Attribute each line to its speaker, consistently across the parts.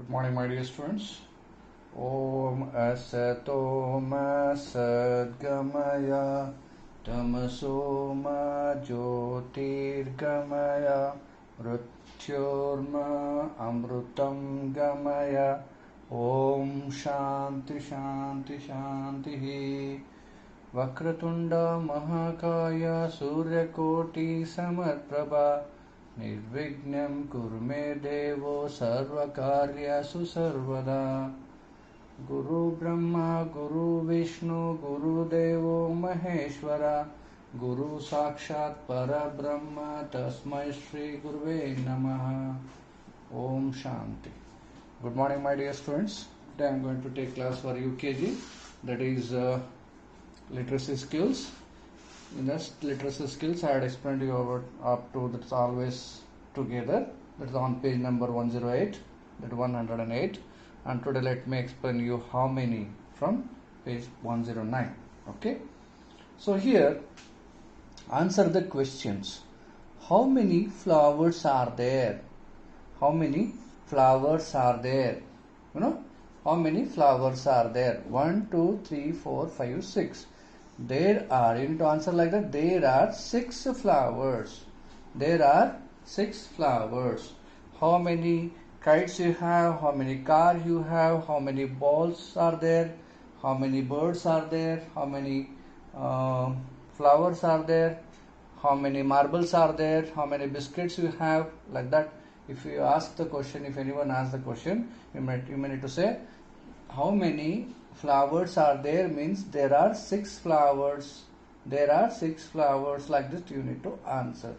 Speaker 1: Good morning, my dear students. Om Asato Ma Sadgamaya Tamaso Ma Jyotirgamaya Mrityorma Amrutam Gamaya Om Shanti Shanti Shanti Vakratunda Mahakaya Suryakoti Samarprabha Nirvignam Kurme Devo Sarvakaryasu Sarvada Guru Brahma Guru Vishnu Guru Devo Maheshwara Guru Sakshat Parabrahma Tasmai Shri Guruve Namaha Om Shanti. Good morning, my dear students. Today I am going to take class for UKG, that is literacy skills. In this literacy skills, I had explained you about up to that's always together. That's on page number 108, that 108. And today let me explain you how many from page 109. Okay. So here, answer the questions. How many flowers are there? How many flowers are there? You know, how many flowers are there? 1, 2, 3, 4, 5, 6. There are, you need to answer like that. There are 6 flowers. There are 6 flowers. How many kites you have? How many cars you have? How many balls are there? How many birds are there? How many flowers are there? How many marbles are there? How many biscuits you have? Like that. If you ask the question, if anyone asks the question, you may need to say how many flowers are there, means there are 6 flowers. There are 6 flowers, like this you need to answer.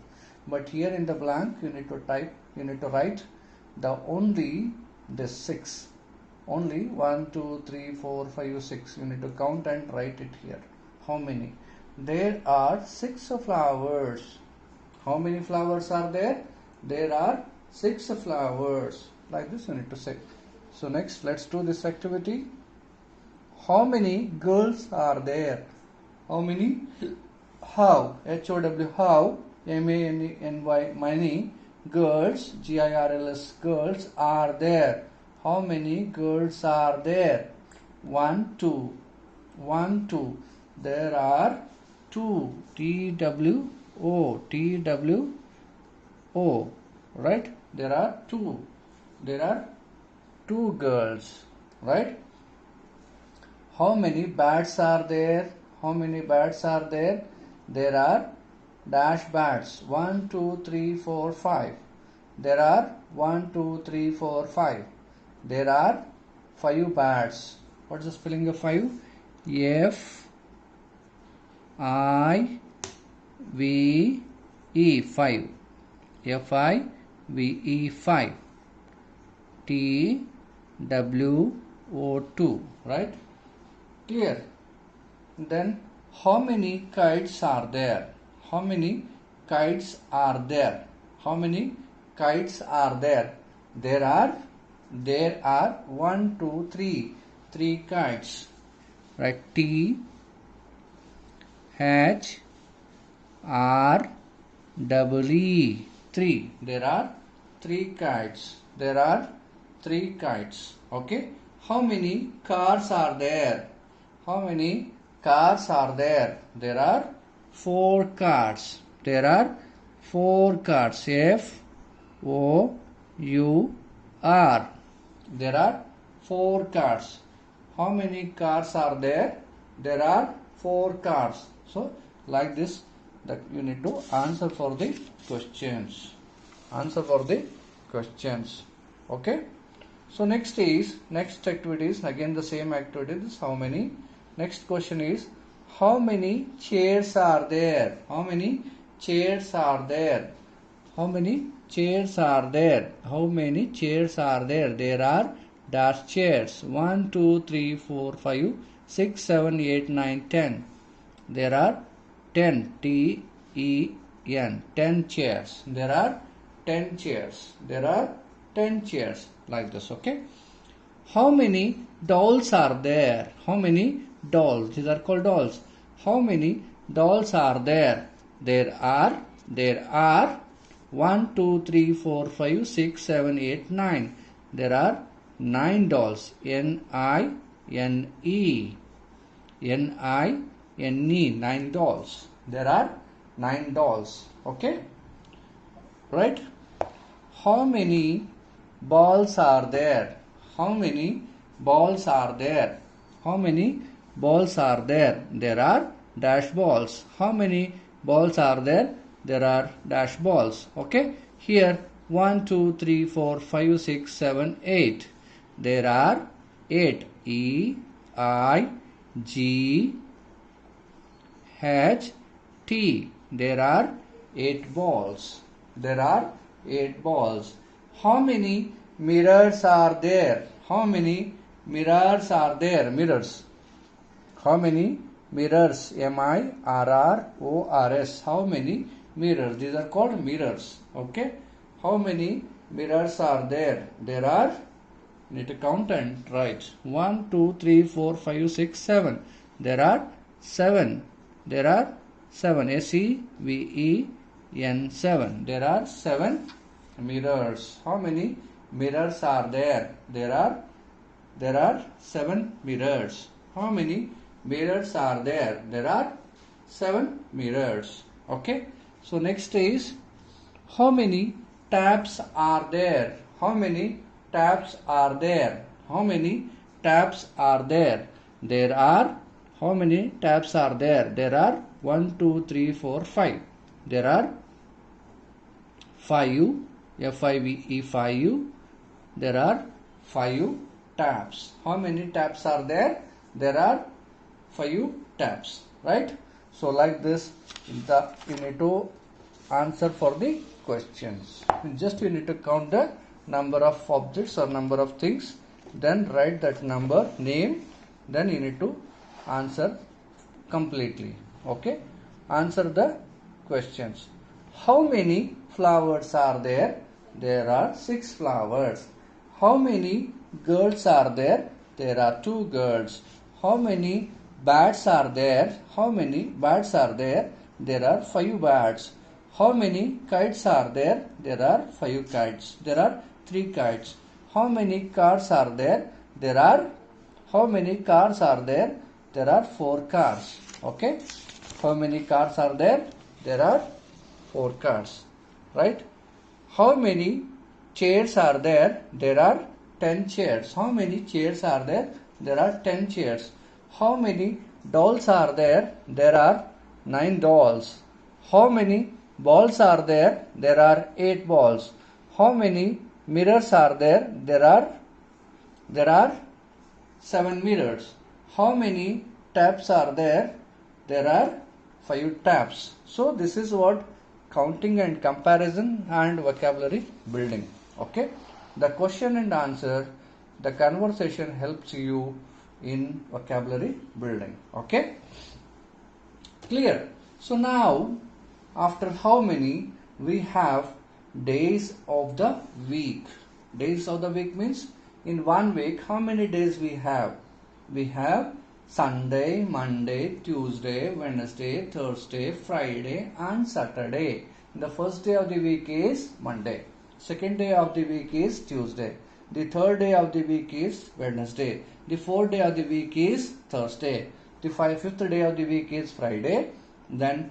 Speaker 1: But here in the blank you need to type, you need to write only the 6. Only 1, 2, 3, 4, 5, 6. You need to count and write it here. How many? There are 6 flowers. How many flowers are there? There are 6 flowers. Like this you need to say. So next, let's do this activity. How many girls are there? How many? How? H-O-W, how? M-A-N-Y, many girls, G-I-R-L-S, girls are there. How many girls are there? 1, 2. 1, 2. There are 2. T-W-O. T-W-O. Right? There are 2. There are 2 girls. Right? How many bats are there? How many bats are there? There are dash bats. 1, 2, 3, 4, 5. There are 1, 2, 3, 4, 5. There are 5 bats. What is the spelling of 5? F-I-V-E 5. F-I-V-E 5. T-W-O 2. Right? Clear? Then how many kites are there? How many kites are there? How many kites are there? There are 1, 2, 3. 3 kites. Right? T H R double E 3. There are 3 kites. There are 3 kites. Okay? How many cars are there? How many cars are there? There are 4 cars. There are 4 cars. F-O-U-R. There are 4 cars. How many cars are there? There are 4 cars. So, like this, that you need to answer for the questions. Answer for the questions. Okay? So, next activity is again the same activity. This how many? Next question is, how many chairs are there? How many chairs are there? How many chairs are there? How many chairs are there? There are dash chairs. 1, 2, 3, 4, 5, 6, 7, 8, 9, 10. There are 10. T-E-N. 10 chairs. There are 10 chairs. There are 10 chairs. Like this, okay? How many dolls are there? How many dolls? These are called dolls. How many dolls are there? There are 1, 2, 3, 4, 5, 6, 7, 8, 9. There are Nine dolls. N-I-N-E. N-I-N-E. Nine dolls. There are 9 dolls. Okay? Right? How many balls are there? How many balls are there? How many balls are there? There are dash balls. How many balls are there? There are dash balls. Okay? Here 1, 2, 3, 4, 5, 6, 7, 8. There are 8. E, I, G, H, T. There are 8 balls. There are 8 balls. How many mirrors are there? How many mirrors are there? Mirrors. How many mirrors? M-I-R-R-O-R-S. How many mirrors? These are called mirrors. Okay. How many mirrors are there? There are, need to count and write. 1, 2, 3, 4, 5, 6, 7. There are 7. There are 7. S-E-V-E-N 7. There are 7 mirrors. How many mirrors are there? There are 7 mirrors. How many mirrors are there? There are 7 mirrors. Okay. So next is, how many taps are there? How many taps are there? How many taps are there? There are, how many taps are there? There are 1, 2, 3, 4, 5. There are 5. F-I-V-E, 5. There are 5 taps. How many taps are there? There are 5 taps. Right? So like this, you need to answer for the questions. Just you need to count the number of objects or number of things, then write that number, name, then you need to answer completely. Okay? Answer the questions. How many flowers are there? There are 6 flowers. How many girls are there? There are 2 girls. How many bats are there? How many bats are there? There are 5 bats. How many kites are there? There are 5 kites. There are 3 kites. How many cars are there? There are, how many cars are there? There are 4 cars. Okay? How many cars are there? There are 4 cars. Right? How many chairs are there? There are 10 chairs. How many chairs are there? There are 10 chairs. How many dolls are there? There are 9 dolls. How many balls are there? There are 8 balls. How many mirrors are there? There are 7 mirrors. How many taps are there? There are 5 taps. So this is what counting and comparison and vocabulary building. Okay? The question and answer, the conversation helps you in vocabulary building. Okay? Clear? So now, after how many, we have days of the week. Days of the week means in 1 week, how many days we have? We have Sunday, Monday, Tuesday, Wednesday, Thursday, Friday and Saturday. The first day of the week is Monday. Second day of the week is Tuesday. The third day of the week is Wednesday. The fourth day of the week is Thursday. The fifth day of the week is Friday. Then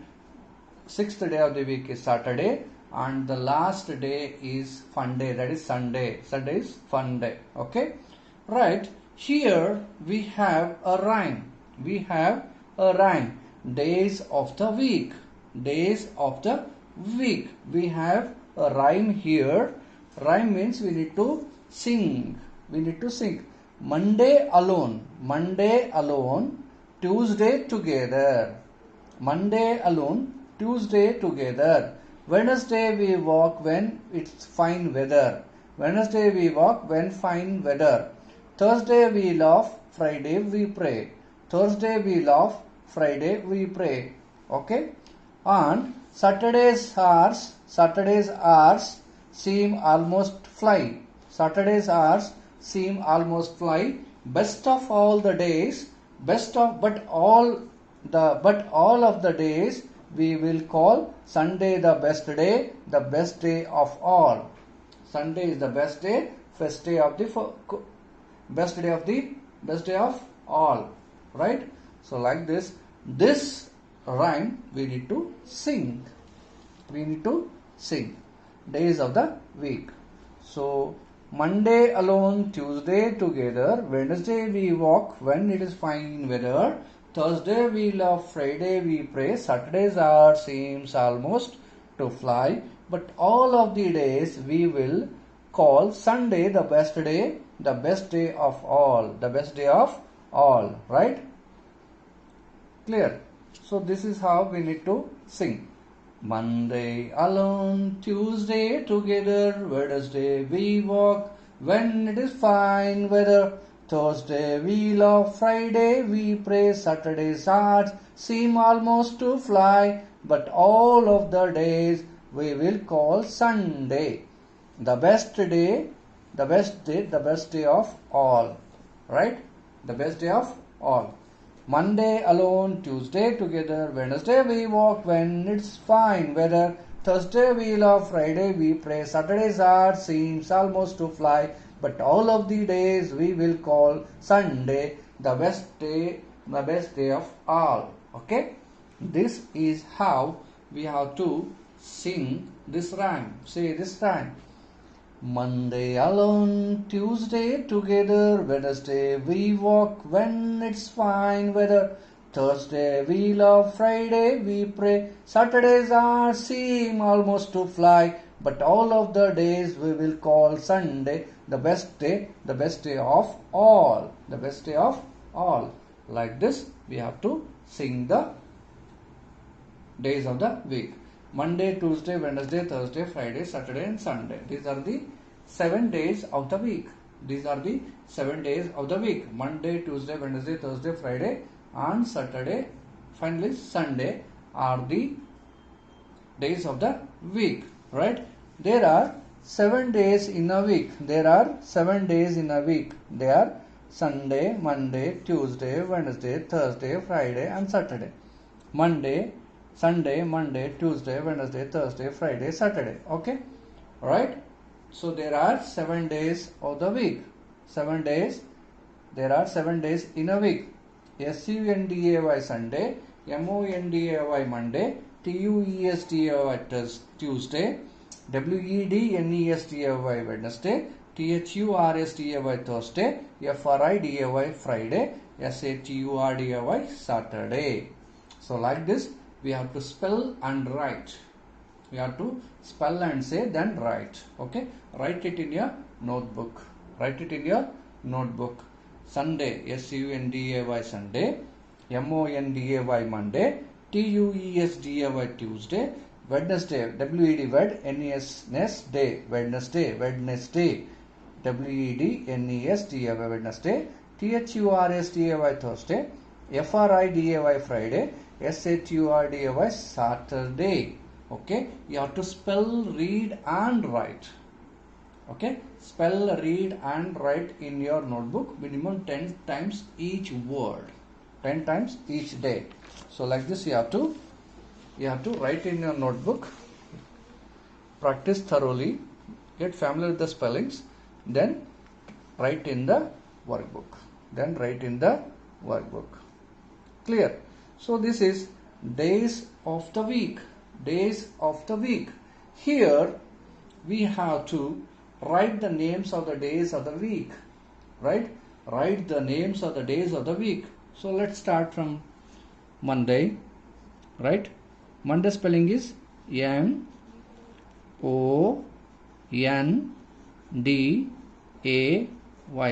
Speaker 1: sixth day of the week is Saturday. And the last day is fun day, that is Sunday. Sunday is fun day. Okay? Right. Here we have a rhyme. We have a rhyme. Days of the week. Days of the week. We have a rhyme here. Rhyme means we need to sing. We need to sing. Monday alone. Monday alone. Tuesday together. Monday alone. Tuesday together. Wednesday we walk when it's fine weather. Wednesday we walk when fine weather. Thursday we laugh, Friday we pray. Thursday we laugh, Friday we pray. Okay? And Saturday's hours seem almost fly. Saturday's hours seem almost fly. Best of all the days, but all of the days we will call Sunday the best day of all. Sunday is the best day, first day of the best day of all, right? So like this rhyme we need to sing. We need to sing days of the week. So Monday alone, Tuesday together, Wednesday we walk when it is fine weather, Thursday we love, Friday we pray, Saturdays are seems almost to fly, but all of the days we will call Sunday the best day of all, the best day of all, right? Clear? So this is how we need to sing. Monday alone, Tuesday together, Wednesday we walk when it is fine weather, Thursday we love, Friday we pray, Saturday's hearts seem almost to fly, but all of the days we will call Sunday the best day, the best day of all, right? The best day of all. Monday alone, Tuesday together, Wednesday we walk when it's fine weather, Thursday we love, Friday we pray, Saturday's heart seems almost to fly, but all of the days we will call Sunday the best day of all. Okay? This is how we have to sing this rhyme. Say this rhyme. Monday alone, Tuesday together, Wednesday we walk when it's fine weather, Thursday we love, Friday we pray, Saturdays are seem almost to fly, but all of the days we will call Sunday the best day of all, the best day of all. Like this we have to sing the days of the week. Monday, Tuesday, Wednesday, Thursday, Friday, Saturday and Sunday. These are the 7 days of the week. These are the 7 days of the week. Monday, Tuesday, Wednesday, Thursday, Friday and Saturday. Finally, Sunday are the days of the week. Right? There are 7 days in a week. There are 7 days in a week. They are Sunday, Monday, Tuesday, Wednesday, Thursday, Friday and Saturday. Sunday, Monday, Tuesday, Wednesday, Thursday, Friday, Saturday. Okay? Right? So there are 7 days of the week. 7 days. There are 7 days in a week. Sunday, Sunday, Monday, Monday, Tuesday, Tuesday, Wednesday, Wednesday, Thursday, Friday, Saturday. So like this, we have to spell and write. We have to spell and say, then write. Okay? Write it in your notebook. Write it in your notebook. Sunday, Sunday, Sunday, Monday, Monday, Tuesday, Tuesday, Wednesday, Wednesday, Wednesday, Wednesday, Wednesday, Wednesday, Thursday, Friday, Saturday. Okay, you have to spell, read and write. Okay, spell, read and write in your notebook minimum 10 times each word, 10 times each day. So like this you have to write in your notebook, practice thoroughly, get familiar with the spellings, then write in the workbook. Clear? So this is days of the week. Days of the week. Here we have to write the names of the days of the week. Right? Write the names of the days of the week. So let's start from Monday. Right? Monday spelling is M-O-N-D-A-Y.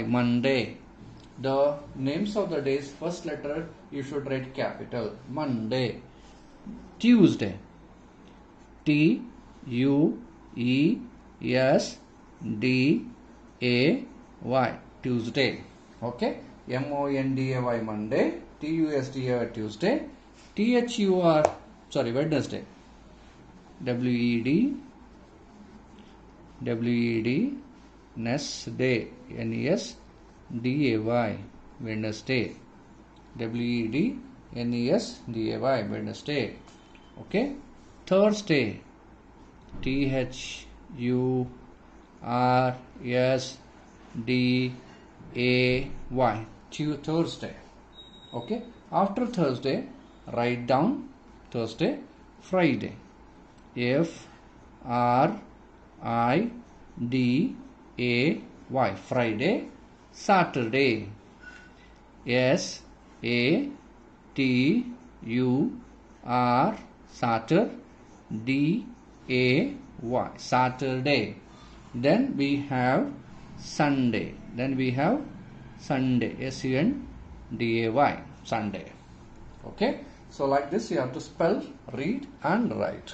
Speaker 1: Monday. The names of the days, first letter you should write capital. Monday. Tuesday. Tuesday. Tuesday. Okay. Monday. Monday. Tuesday. Tuesday. Wednesday. Wednesday. Nesday. Wednesday. Wednesday. Okay. Thursday. Thursday. Thursday. Okay, after Thursday, write down Thursday, Friday. Friday, Friday. Saturday, Satur, Saturday, Saturday. Then we have Sunday. Sunday, Sunday, Sunday. Okay, so like this you have to spell, read and write.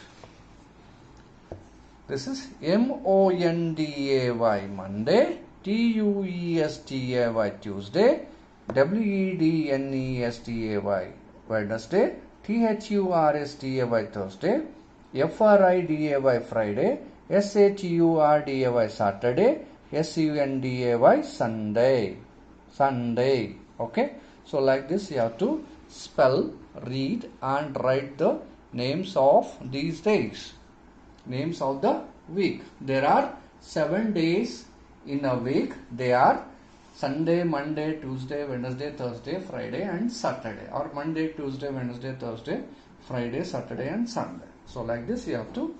Speaker 1: This is Monday, Monday, Tuesday, Tuesday, Wednesday, Wednesday, Thursday, Thursday, Friday, Friday, Saturday, Saturday, Sunday, Sunday. Okay, so like this you have to spell, read and write the names of these days. Names of the week. There are 7 days in a week. They are Sunday, Monday, Tuesday, Wednesday, Thursday, Friday and Saturday, or Monday, Tuesday, Wednesday, Thursday, Friday, Saturday and Sunday. So like this you have to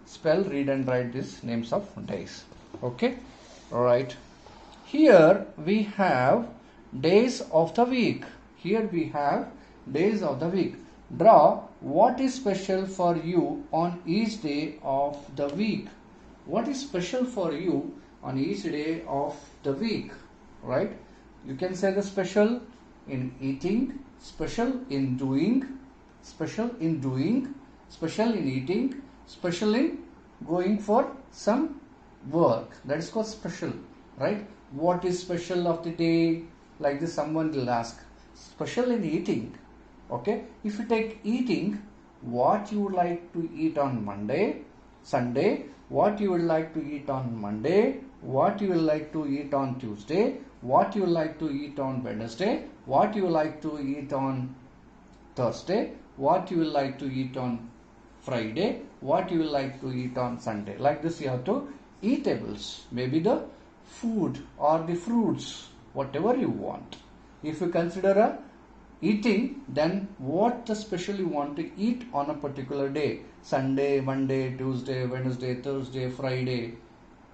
Speaker 1: spell, read and write these names of days. Okay, alright. Here we have days of the week. Here we have days of the week. Draw what is special for you on each day of the week. What is special for you on each day of the week, right? You can say the special in eating, special in doing, special in doing, special in eating, special in going for some work. That is called special, right? What is special of the day? Like this someone will ask. Special in eating. Okay, if you take eating, what you would like to eat on Monday, Sunday, what you would like to eat on Monday, what you will like to eat on Tuesday, what you like to eat on Wednesday, what you like to eat on Thursday, what you will like to eat on Friday, what you will like to eat on Sunday. Like this you have to eatables, maybe the food or the fruits, whatever you want. If you consider a eating, then what the special you want to eat on a particular day, Sunday, Monday, Tuesday, Wednesday, Thursday, Friday,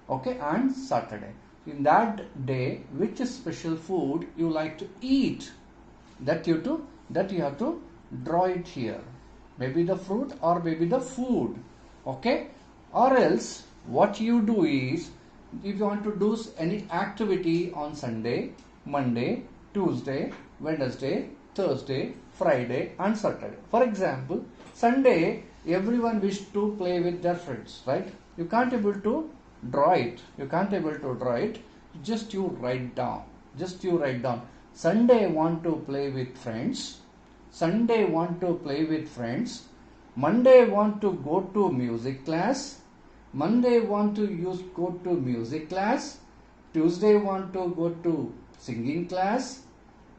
Speaker 1: okay, and Saturday. In that day, which special food you like to eat, that you have to draw it here. Maybe the fruit or maybe the food, okay? Or else what you do is, if you want to do any activity on Sunday, Monday, Tuesday, Wednesday, Thursday, Friday and Saturday. For example, Sunday, everyone wish to play with their friends, right? You can't able to draw it. Just you write down. Sunday want to play with friends. Sunday want to play with friends. Monday want to go to music class. Monday want to go to music class. Tuesday want to go to singing class.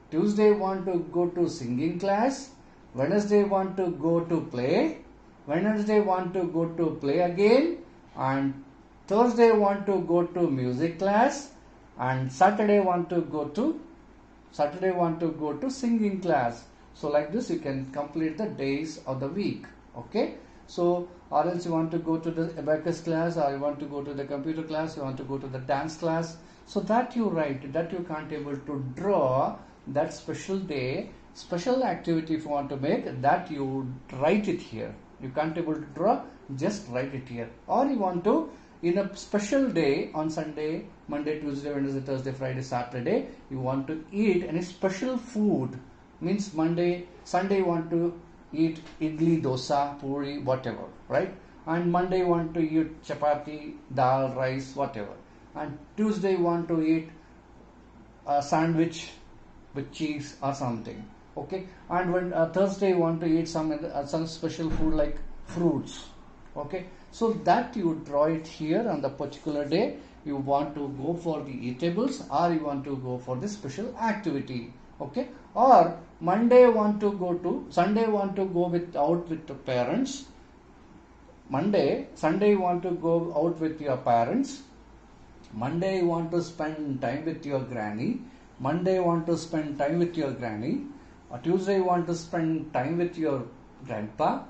Speaker 1: Tuesday want to go to singing class. Wednesday want to go to play. Wednesday want to go to play again. And Thursday want to go to music class. And Saturday want to go to singing class. So like this you can complete the days of the week. Okay. So or else you want to go to the abacus class, or you want to go to the computer class, you want to go to the dance class. So that you write, that you can't able to draw that special day, special activity if you want to make, that you write it here. You can't able to draw, just write it here. Or you want to, in a special day on Sunday, Monday, Tuesday, Wednesday, Thursday, Friday, Saturday, you want to eat any special food. Means Sunday you want to eat idli, dosa, puri, whatever, right? And Monday you want to eat chapati, dal, rice, whatever. And Tuesday you want to eat a sandwich with cheese or something, okay? And when Thursday you want to eat some special food like fruits, okay? So that you draw it here on the particular day. You want to go for the eatables, or you want to go for the special activity, okay? Or Sunday want to go out with the parents. Sunday you want to go out with your parents. Monday you want to spend time with your granny. Monday you want to spend time with your granny. Tuesday you want to spend time with your grandpa.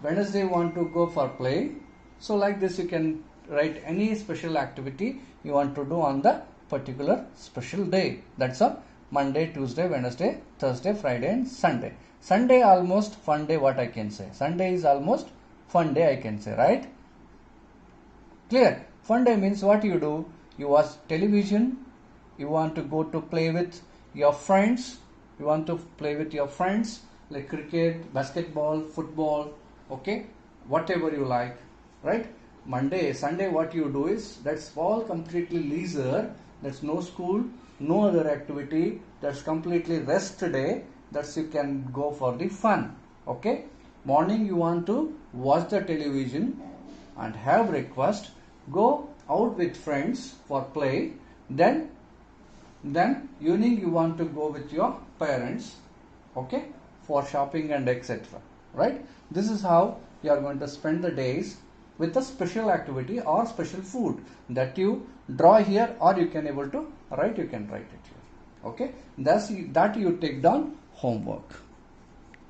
Speaker 1: Wednesday you want to go for play. So like this you can write any special activity you want to do on the particular special day. That's a Monday, Tuesday, Wednesday, Thursday, Friday and Sunday. Sunday almost fun day, what I can say. Sunday is almost fun day I can say, right? Clear? Fun day means what you do? You watch television, you want to go to play with your friends, you want to play with your friends like cricket, basketball, football, okay? Whatever you like, right? Monday, Sunday what you do is, that's all completely leisure, that's no school, no other activity, that's completely rest day, that's you can go for the fun, okay? Morning you want to watch the television and have breakfast, go out with friends for play, then evening you want to go with your parents, okay, for shopping and etc. Right? This is how you are going to spend the days with a special activity or special food that you draw here, or you can able to write, you can write it here. Okay, that you take down homework.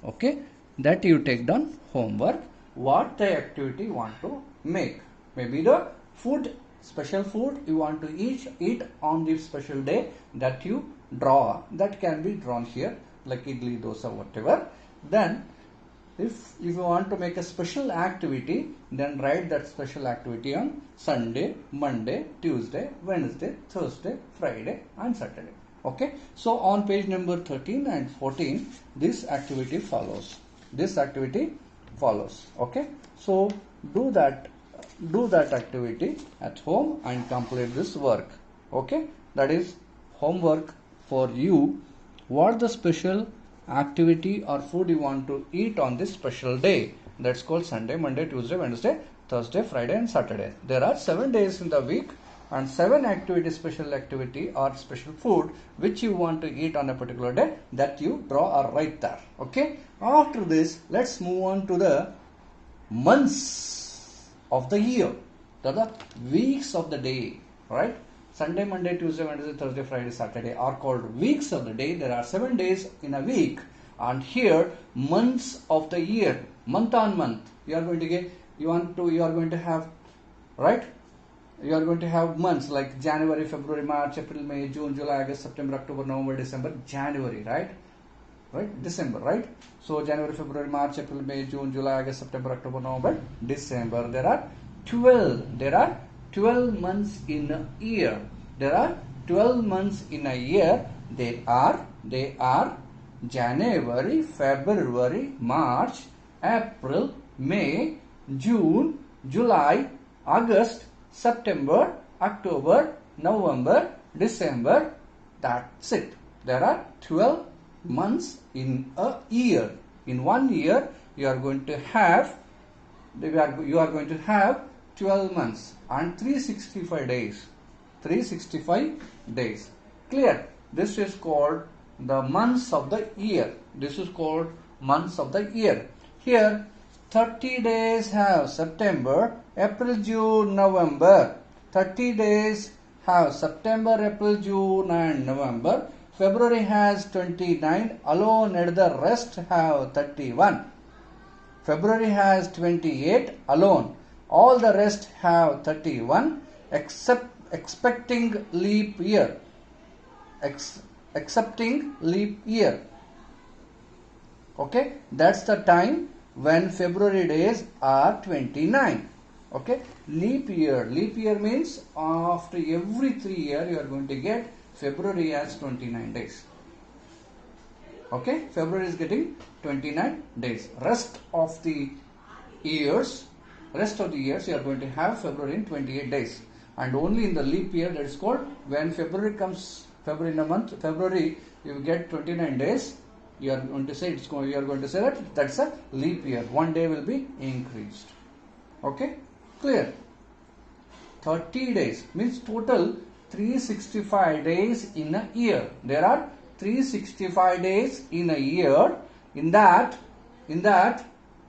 Speaker 1: Okay, that you take down homework, what the activity you want to make. Maybe the food, special food you want to eat on this special day, that you draw, that can be drawn here like idli, dosa, whatever. Then if you want to make a special activity, then write that special activity on Sunday, Monday, Tuesday, Wednesday, Thursday, Friday and Saturday. Okay, so on page number 13 and 14 this activity follows. This activity follows. Okay, so do that activity at home and complete this work. Okay, that is homework for you. What the special activity or food you want to eat on this special day, that's called Sunday, Monday, Tuesday, Wednesday, Thursday, Friday and Saturday. There are 7 days in the week and 7 activity, special activity or special food which you want to eat on a particular day, that you draw or write there. Okay, after this let's move on to the months of the year, the weeks of the day, right? Sunday, Monday, Tuesday, Wednesday, Thursday, Friday, Saturday are called weeks of the day. There are 7 days in a week, and here months of the year, month on month. You are going to get, you are going to have, right? You are going to have months like January, February, March, April, May, June, July, August, September, October, November, December, January, right? Right? December, right? So January, February, March, April, May, June, July, August, September, October, November, December. There are 12 months in a year. There are 12 months in a year. They are January, February, March, April, May, June, July, August, September, October, November, December. That's it. There are 12 months in a year. In 1 year you are going to have 12 months and 365 days. 365 days. Clear? This is called the months of the year. This is called months of the year. Here 30 days have September, April, June, November. 30 days have September, April, June and November. February has 29 alone, and the rest have 31. February has 28 alone. All the rest have 31 except expecting leap year. Excepting leap year. Okay, that's the time when February days are 29. Okay, leap year. Leap year means after every 3 years you are going to get February as 29 days. Okay, February is getting 29 days. Rest of the years you are going to have February in 28 days. And only in the leap year, that is called, when February comes, February in a month, February you get 29 days. You are going to say that that's a leap year. 1 day will be increased. Okay, clear? 30 days means total 365 days in a year. There are 365 days in a year. In that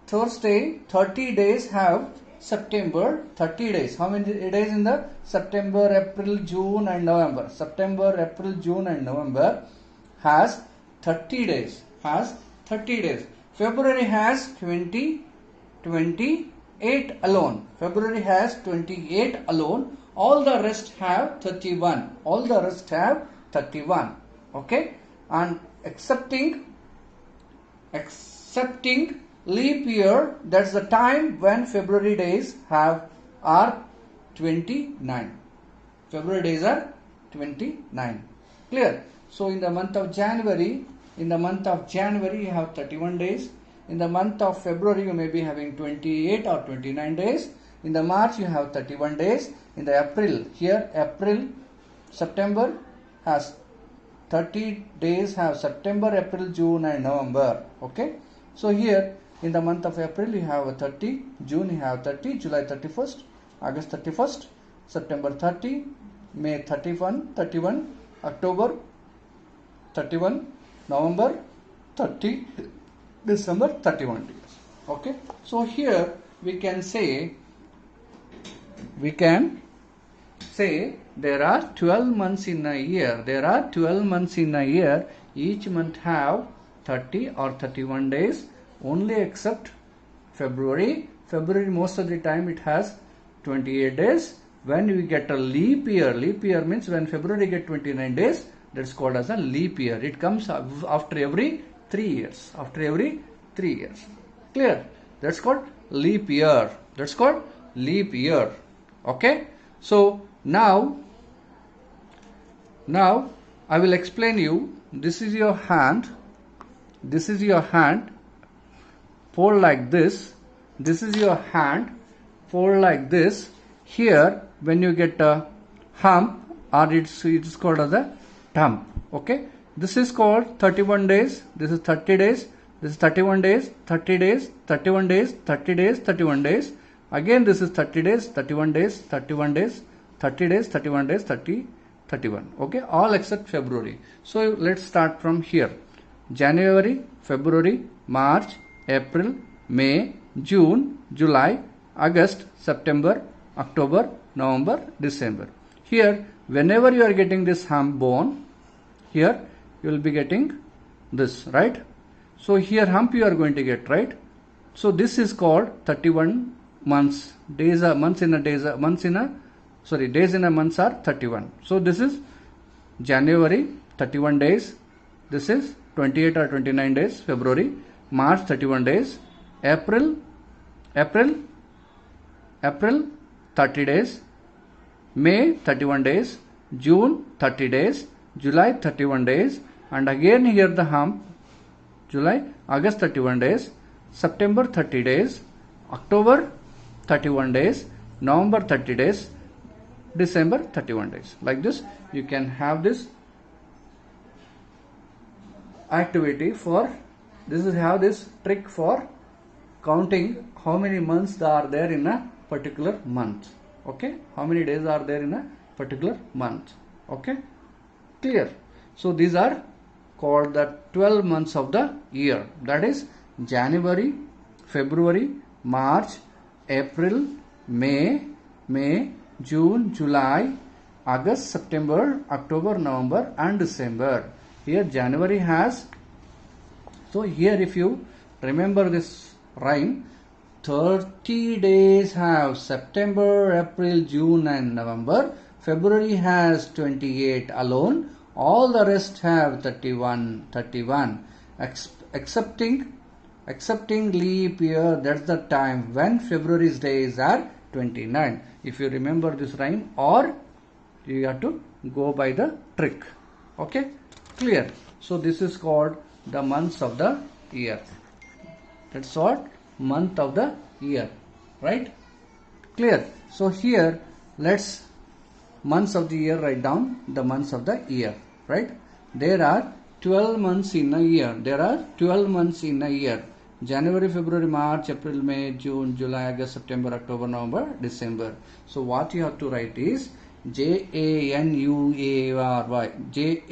Speaker 1: Thursday 30 days have September 30 days. How many days in the September, April, June and November? September, April, June and November has 30 days. February has 28 alone. February has 28 alone. All the rest have 31. Okay. And excepting leap year, that's the time when February days are 29. February days are 29. Clear? So in the month of January, you have 31 days. In the month of February, you may be having 28 or 29 days. In the March, you have 31 days. In the September has 30 days, have September, April, June and November. Okay. So here in the month of April you have 30, June you have 30, July 31st, August 31st, September 30, May 31, October 31, November 30, December 31 days. Okay. So here we can say there are 12 months in a year. Each month have 30 or 31 days, only except February. February most of the time it has 28 days. When we get a leap year means when February get 29 days, that's called as a leap year. It comes after every 3 years. Clear? That's called leap year. Okay. So now I will explain you. This is your hand. Fold like this. This is your hand. Fold like this. Here, when you get a hump, or it's called as a thumb. Okay. This is called 31 days. This is 30 days. This is 31 days, 30 days, 31 days, 30 days, 31 days. Again, this is 30 days, 31 days, 31 days, 30 days, 31 days, 31. Okay. All except February. So let's start from here. January, February, March, April, May, June, July, August, September, October, November, December. Here, whenever you are getting this hump bone, here you will be getting this, right? So here hump you are going to get, right? So this is called 31 months. Days in a months are 31. So this is January, 31 days. This is 28 or 29 days, February. March, 31 days. April, 30 days. May, 31 days. June, 30 days. July, 31 days. And again here the hump. July, August, 31 days. September, 30 days. October, 31 days. November, 30 days. December, 31 days. Like this, you can have this activity for this trick for counting how many months are there in a particular month. Okay. How many days are there in a particular month. Okay. Clear. So these are called the 12 months of the year. That is January, February, March, April, May, June, July, August, September, October, November and December. Here January has, so here if you remember this rhyme, 30 days have September, April, June and November. February has 28 alone. All the rest have 31. Excepting leap year, that's the time when February's days are 29. If you remember this rhyme, or you have to go by the trick. Okay. Clear. So this is called the months of the year. That's what month of the year, right? Clear. So here let's months of the year, write down the months of the year, right? There are 12 months in a year. January, February, March, April, May, June, July, August, September, October, November, December. So what you have to write is January, January,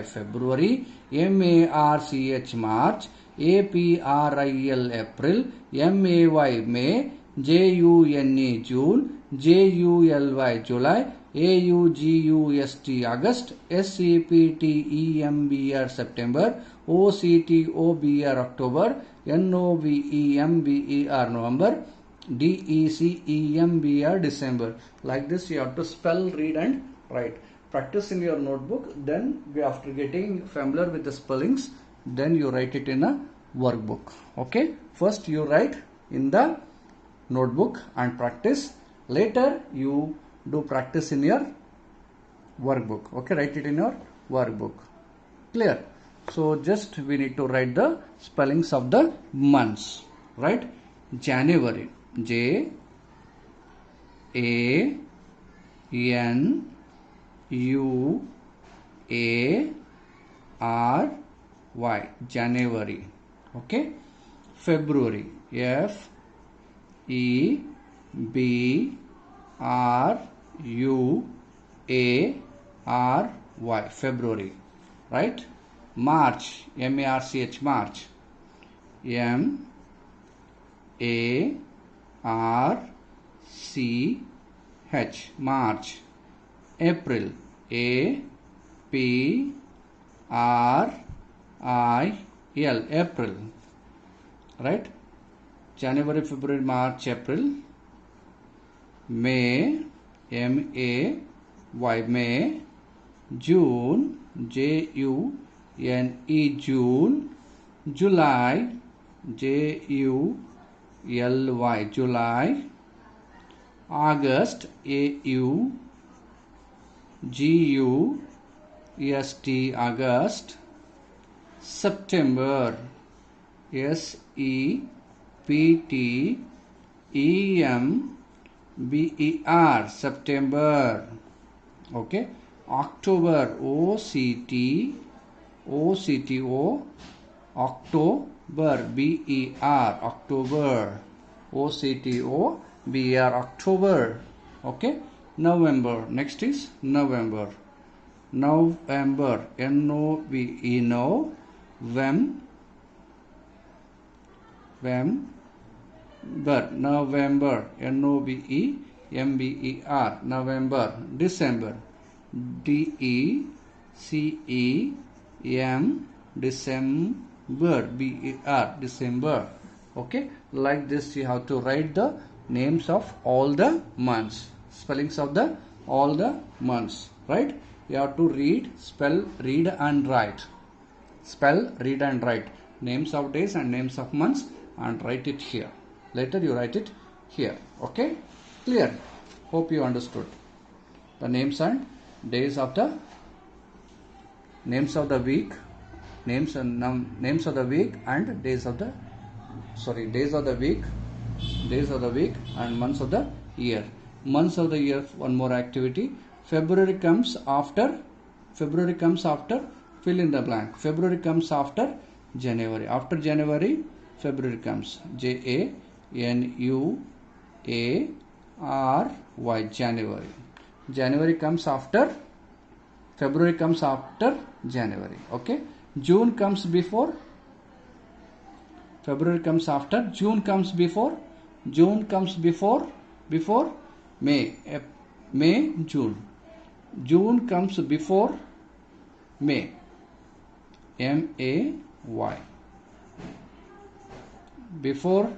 Speaker 1: February, MARCH March, APRIL April, MAY May, JUNE June, JULY July, AUGUST August, SEPTEMBR September, OCTOBR October, NOVEMBER November, DECEMBR December. Like this you have to spell, read and write. Practice in your notebook, then after getting familiar with the spellings, then you write it in a workbook. Okay, first you write in the notebook and practice, later you do practice in your workbook. Okay, write it in your workbook. Clear? So just we need to write the spellings of the months. Right? January, JANUARY, January. Okay. February, FEBRUARY, February. Right? March, MARCH, March, MARCH, March. April, APRIL, April. Right? January, February, March, April. May, MAY, May. June, JUNE, June. July, JULY, July. August, AUGUST, August. September, SEPTEMBER, September. Okay. October, OCTO, October, BER, October, OCTOBR, October. Okay. November, next is November, November, NOVE, no, November, NOVEMBER, November. December, DECEM, December, BER, December. Okay, like this you have to write the names of all the months, spellings of the all the months. Right? You have to read, spell, read and write. Spell, read and write names of days and names of months and write it here. Later you write it here. Okay, clear? Hope you understood the names and days of the names of the week, names of the week and days of the days of the week and months of the year. Months of the year, one more activity. February comes after, fill in the blank. February comes after January. After January, February comes. JANUARY, January. January comes after, February comes after January. Okay. June comes before, February comes after, June comes before, May. May, June. June comes before May. MAY. Before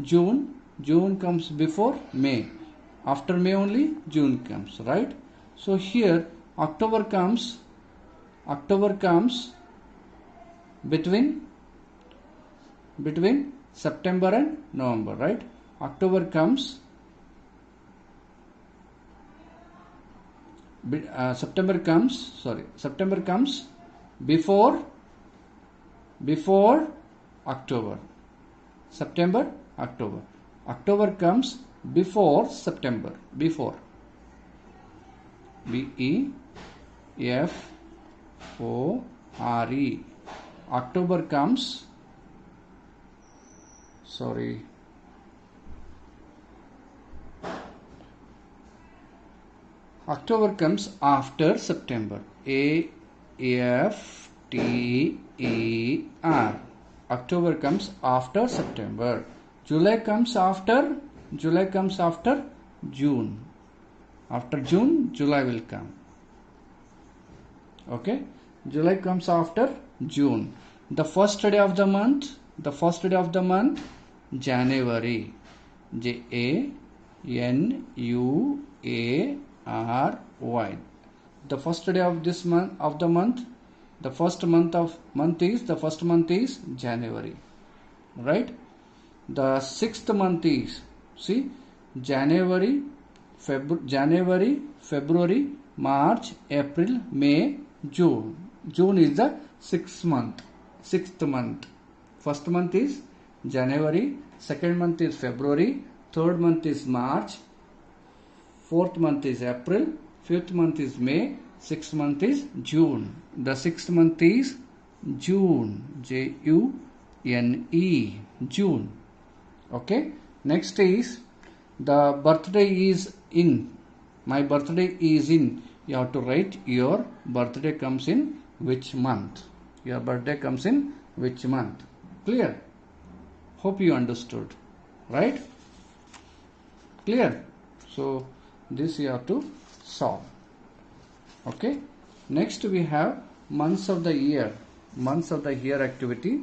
Speaker 1: June, June comes before May. After May only June comes, right? So here October comes between September and November, right? October comes September comes before October. September, October. October comes before September. Before. BEFORE. October comes. October comes after September. AFTER. T-E-R. October comes after September. July comes after June. After June, July will come. Okay, July comes after June. The first day of the month, January. January. The first day of this month the first month is January, right? The sixth month is, see, January, February, March, April, May, June. June is the sixth month. First month is January, second month is February, third month is March, fourth month is April, fifth month is May, sixth month is June. The sixth month is June, June, June. Okay, next is the birthday is in. My birthday is in. You have to write your birthday comes in which month. Your birthday comes in which month. Clear? Hope you understood, right? Clear? So this you have to solve. Okay, next we have months of the year activity.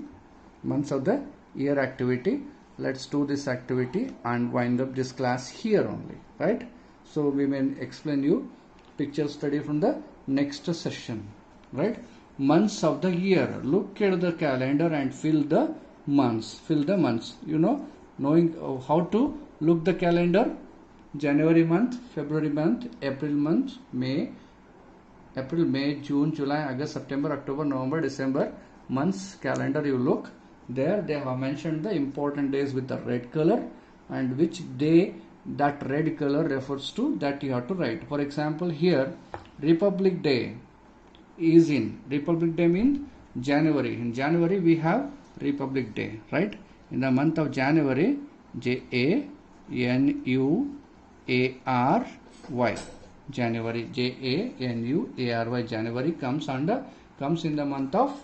Speaker 1: Let's do this activity and wind up this class here only, right? So we may explain you picture study from the next session, right? Months of the year. Look at the calendar and fill the months. You know, knowing how to look the calendar. January month, February month, April month, May, June, July, August, September, October, November, December. Months calendar you look. There they have mentioned the important days with the red color and which day that red color refers to, that you have to write. For example, here Republic Day is in. Republic Day means January. In January we have Republic Day, right? In the month of January, January, January, January comes in the month of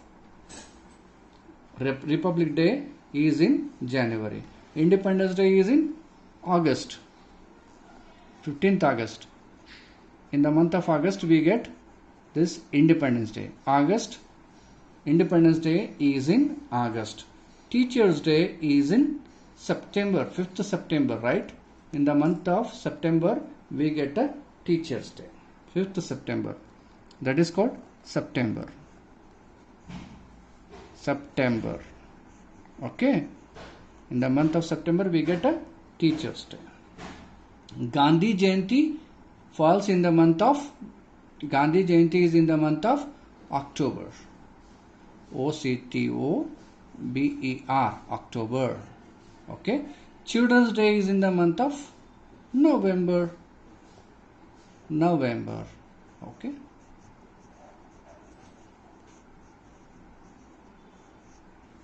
Speaker 1: Republic Day is in January. Independence Day is in August, 15th August. In the month of August we get this Independence Day. Independence Day is in August. Teachers Day is in September, 5th September, right? In the month of September we get a Teachers Day, 5th September. That is called September. Okay. In the month of September we get a Teachers Day. Gandhi Jayanti falls in the month of, Gandhi Jayanti is in the month of October. October, October. Okay. Children's Day is in the month of November. Okay.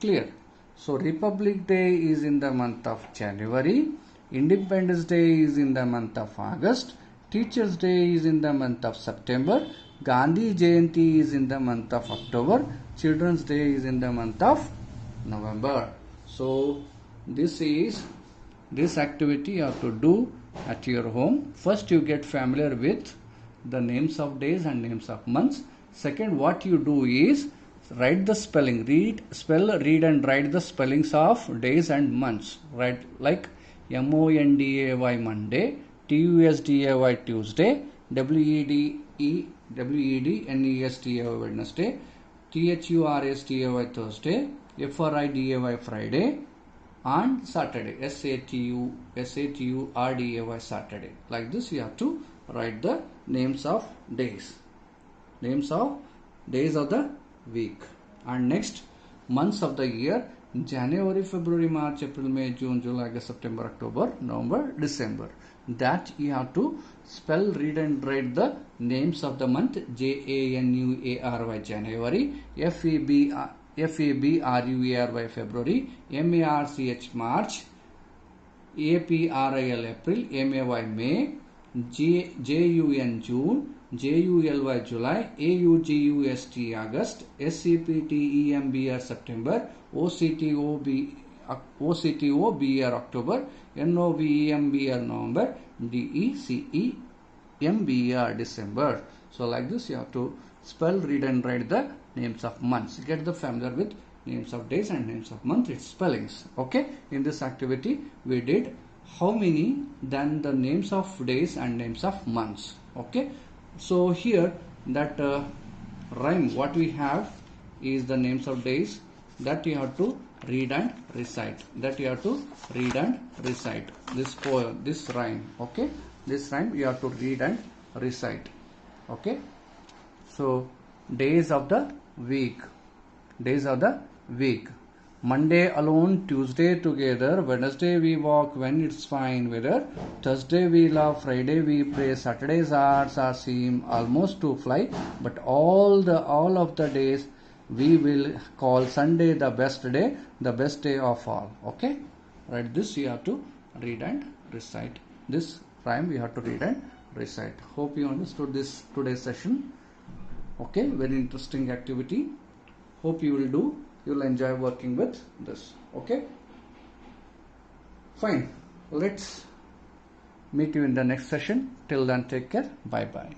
Speaker 1: Clear? So Republic Day is in the month of January. Independence Day is in the month of August. Teachers Day is in the month of September. Gandhi Jayanti is in the month of October. Children's Day is in the month of November. So this activity you have to do at your home. First you get familiar with the names of days and names of months. Second, what you do is write the spelling. Read and write the spellings of days and months. Right, like Monday, Monday, Tuesday, Tuesday, Wednesday, Wednesday, Thursday, Thursday, Friday, and Saturday, Saturday. Like this you have to write the names of days of the week. And next, months of the year: January, February, March, April, May, June, July, August, September, October, November, December. That you have to spell, read and write the names of the month. January, January, February, February, March, April, May, JUN June, JULY July, AUGUST August, SCPTEMBR September, OCTOBR October, NOVEMBR November, DECEMBR December. So like this you have to spell, read and write the names of months. Get the familiar with names of days and names of month, its spellings. Okay, in this activity we did how many, then the names of days and names of months. Okay, so here that rhyme what we have is the names of days, that you have to read and recite, that you have to read and recite this poem, this rhyme. Okay, this rhyme you have to read and recite. Okay, so days of the week, days of the week: Monday alone, Tuesday together, Wednesday we walk when it's fine weather, Thursday we love, Friday we pray, Saturday's hours are seem almost to fly, but all of the days we will call Sunday the best day of all. Okay, right, this you have to read and recite. This rhyme you have to read and recite. Hope you understood this today's session. Okay, very interesting activity. Hope you will do. You will enjoy working with this. Okay, fine. Let's meet you in the next session. Till then, take care. Bye bye.